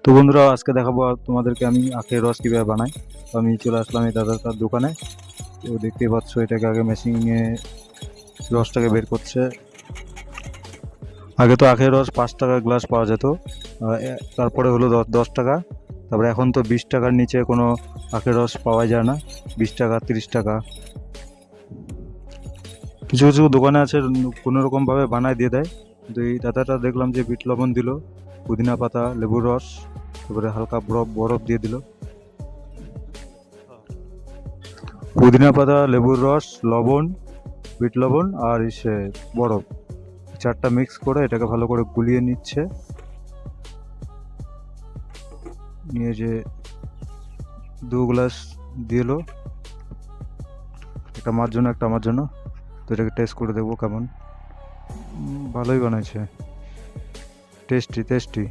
তো বন্ধুরা, আজকে দেখাবো তোমাদেরকে আমি আখের রস কীভাবে বানাই। তো আমি চলে আসলাম এই দাদার তার দোকানে। তো দেখতেই পাচ্ছ, এটাকে আগে মেশিনে রসটাকে বের করছে। আগে তো আখের রস 5 টাকা গ্লাস পাওয়া যেত, তারপরে হলো 10 টাকা, তারপরে এখন তো 20 টাকার নিচে কোনো আখের রস পাওয়া যায় না। 20 টাকা, 30 টাকা। কিছু কিছু দোকানে আছে কোনো রকমভাবে বানায় দিয়ে দেয়। কিন্তু এই দাদাটা দেখলাম যে বিট লবণ দিল, পুদিনা পাতা, লেবুর রস, তারপরে হালকা বরফ বরফ দিয়ে দিল। পুদিনা পাতা, লেবুর রস, লবণ, বিট লবণ আর সে বরফ, চারটা মিক্স করে এটাকে ভালো করে গুলিয়ে নিচ্ছে। নিয়ে যে 2 গ্লাস দিল, একটা আমার জন্য একটা আমার জন্য। তো এটাকে টেস্ট করে দেখবো কেমন। ভালোই বানাইছে, টেস্টি টেস্টি।